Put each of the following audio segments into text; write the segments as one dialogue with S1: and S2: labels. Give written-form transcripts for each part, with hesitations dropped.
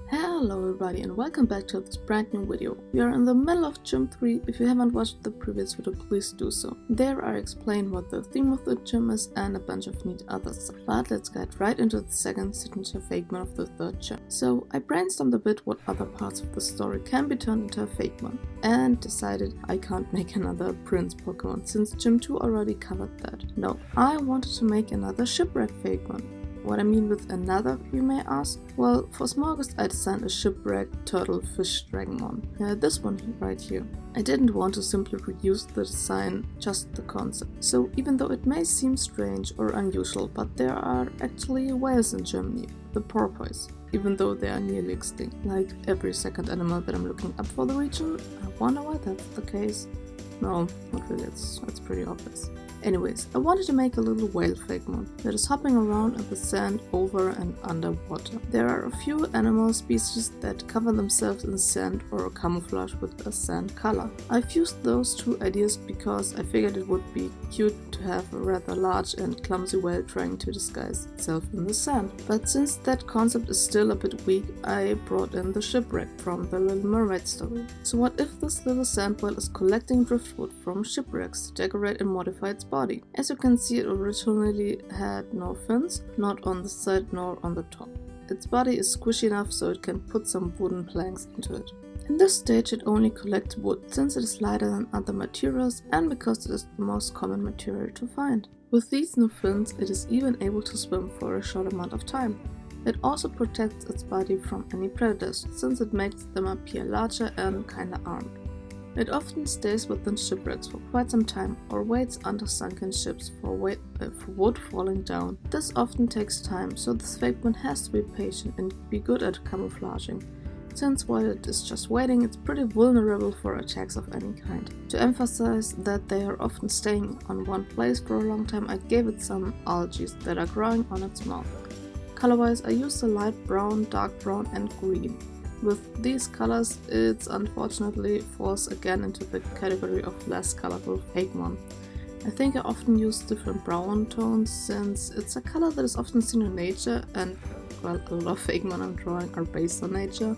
S1: Hello everybody and welcome back to this brand new video. We are in the middle of Gym 3. If you haven't watched the previous video, please do so. There I explain what the theme of the gym is and a bunch of neat other stuff. But let's get right into the second signature Fakemon of the third gym. So I brainstormed a bit what other parts of the story can be turned into a Fakemon and decided I can't make another Prince Pokemon since Gym 2 already covered that. No, I wanted to make another Shipwreck Fakemon. What I mean with another, you may ask? Well, for Smorgast I designed a shipwreck turtle fish dragonmon. This one right here. I didn't want to simply reuse the design, just the concept. So even though it may seem strange or unusual, but there are actually whales in Germany, the porpoise, even though they are nearly extinct. Like every second animal that I'm looking up for the region. I wonder why that's the case. No, not really, it's pretty obvious. Anyways, I wanted to make a little whale Fakemon that is hopping around in the sand over and underwater. There are a few animal species that cover themselves in sand or camouflage with a sand color. I fused those two ideas because I figured it would be cute to have a rather large and clumsy whale trying to disguise itself in the sand. But since that concept is still a bit weak, I brought in the shipwreck from the Little Mermaid story. So what if this little sand whale is collecting driftwood from shipwrecks to decorate and modify its body? As you can see, it originally had no fins, not on the side nor on the top. Its body is squishy enough so it can put some wooden planks into it. In this stage it only collects wood since it is lighter than other materials and because it is the most common material to find. With these new fins it is even able to swim for a short amount of time. It also protects its body from any predators since it makes them appear larger and kinda armed. It often stays within shipwrecks for quite some time or waits under sunken ships for wood falling down. This often takes time, so this Fakemon has to be patient and be good at camouflaging, since while it is just waiting, it's pretty vulnerable for attacks of any kind. To emphasize that they are often staying on one place for a long time, I gave it some algae that are growing on its mouth. Colorwise, I used a light brown, dark brown and green. With these colors, it unfortunately falls again into the category of less colorful Fakemon. I think I often use different brown tones since it's a color that is often seen in nature and, well, a lot of Fakemon I'm drawing are based on nature.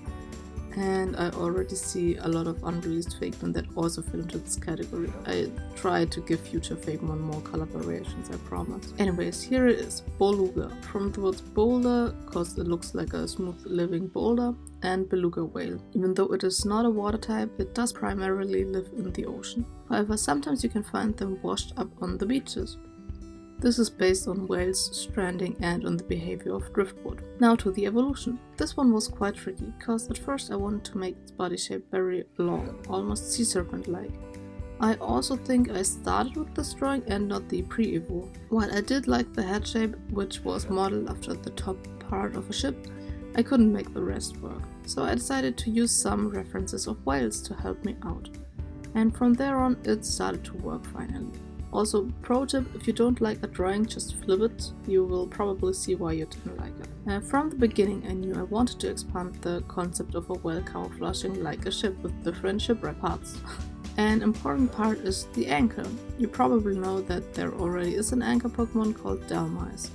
S1: And I already see a lot of unreleased Fakemon that also fit into this category. I try to give future Fakemon more color variations, I promise. Anyways, here it is, Boluga, from the words boulder, cause it looks like a smooth living boulder, and beluga whale. Even though it is not a water type, it does primarily live in the ocean. However, sometimes you can find them washed up on the beaches. This is based on whales stranding and on the behavior of driftwood. Now to the evolution. This one was quite tricky, because at first I wanted to make its body shape very long, almost sea serpent-like. I also think I started with this drawing and not the pre-evo. While I did like the head shape, which was modeled after the top part of a ship, I couldn't make the rest work. So I decided to use some references of whales to help me out. And from there on it started to work finally. Also, pro tip, if you don't like a drawing, just flip it, you will probably see why you didn't like it. From the beginning I knew I wanted to expand the concept of a whale camouflaging like a ship with different shipwreck parts. An important part is the anchor. You probably know that there already is an anchor Pokemon called Dalmice.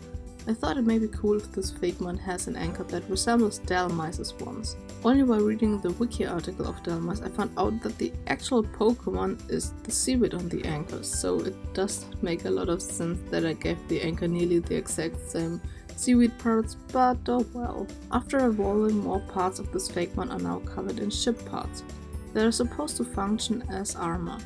S1: I thought it may be cool if this Fakemon has an anchor that resembles Dalmice's ones. Only by reading the wiki article of Dalmice I found out that the actual Pokemon is the seaweed on the anchor, so it does make a lot of sense that I gave the anchor nearly the exact same seaweed parts, but oh well. After evolving, more parts of this Fakemon are now covered in ship parts that are supposed to function as armor.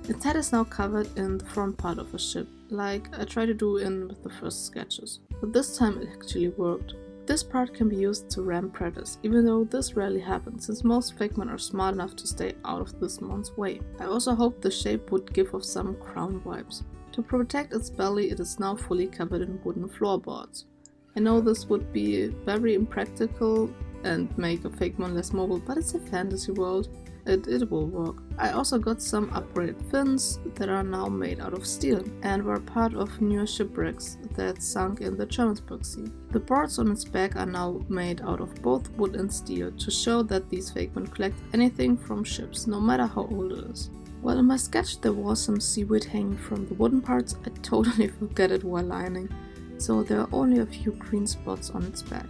S1: Its head is now covered in the front part of a ship, like I tried to do with the first sketches. But this time it actually worked. This part can be used to ram predators, even though this rarely happens, since most Fakemon are smart enough to stay out of this mon's way. I also hoped the shape would give off some crown vibes. To protect its belly, it is now fully covered in wooden floorboards. I know this would be very impractical and make a Fakemon less mobile, but it's a fantasy world. It will work. I also got some upgraded fins that are now made out of steel and were part of newer shipwrecks that sunk in the Jermanzburg Sea. The boards on its back are now made out of both wood and steel to show that these Fakemon collect anything from ships, no matter how old it is. While in my sketch there was some seaweed hanging from the wooden parts, I totally forgot it while lining. so there are only a few green spots on its back.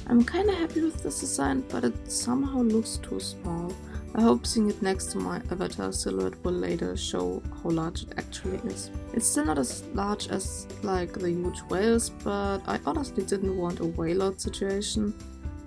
S1: I'm kinda happy with this design, but it somehow looks too small. I hope seeing it next to my avatar silhouette will later show how large it actually is. It's still not as large as like the huge whales, but I honestly didn't want a whale-out situation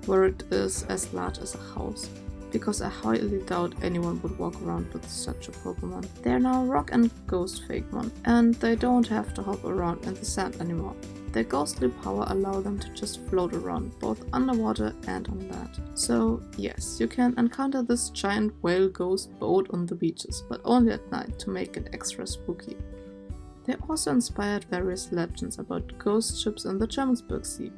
S1: where it is as large as a house, because I highly doubt anyone would walk around with such a Pokemon. They are now rock and ghost Fakemon, and they don't have to hop around in the sand anymore. Their ghostly power allow them to just float around, both underwater and on land. So yes, you can encounter this giant whale ghost boat on the beaches, but only at night to make it extra spooky. They also inspired various legends about ghost ships in the Jermanzburg Sea.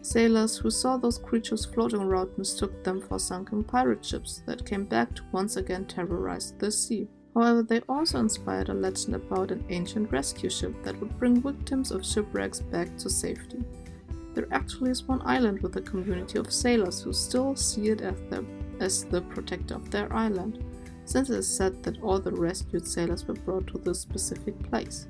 S1: Sailors who saw those creatures floating around mistook them for sunken pirate ships that came back to once again terrorize the sea. However, they also inspired a legend about an ancient rescue ship that would bring victims of shipwrecks back to safety. There actually is one island with a community of sailors who still see it as the protector of their island, since it is said that all the rescued sailors were brought to this specific place.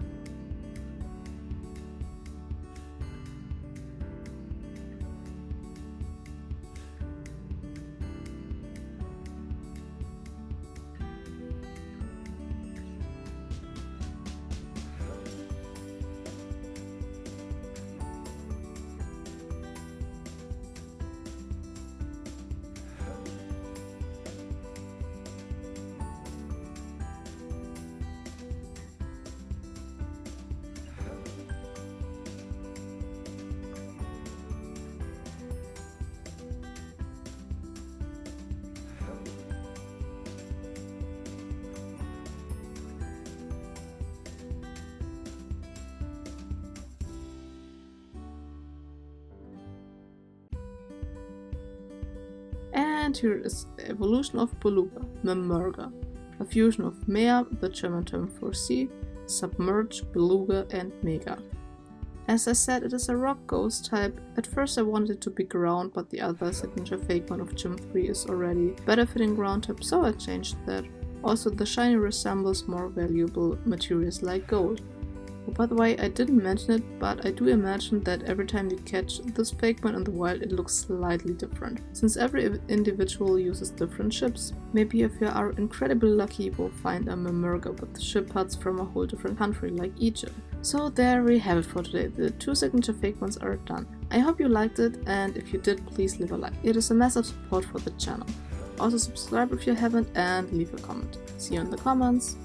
S1: And here is the evolution of Boluga, Memerga, a fusion of Meer, the German term for sea, submerge, Beluga and Mega. As I said, it is a rock ghost type. At first I wanted it to be ground, but the other signature Fakemon of Gym 3 is already better fitting ground type, so I changed that. Also, the shiny resembles more valuable materials like gold. Oh, by the way, I didn't mention it, but I do imagine that every time you catch this Fakemon in the wild it looks slightly different, since every individual uses different ships. Maybe if you are incredibly lucky you will find a Memerga with ship parts from a whole different country like Egypt. So there we have it for today, the 2 signature Fakemons are done. I hope you liked it, and if you did, please leave a like. It is a massive support for the channel. Also subscribe if you haven't and leave a comment. See you in the comments!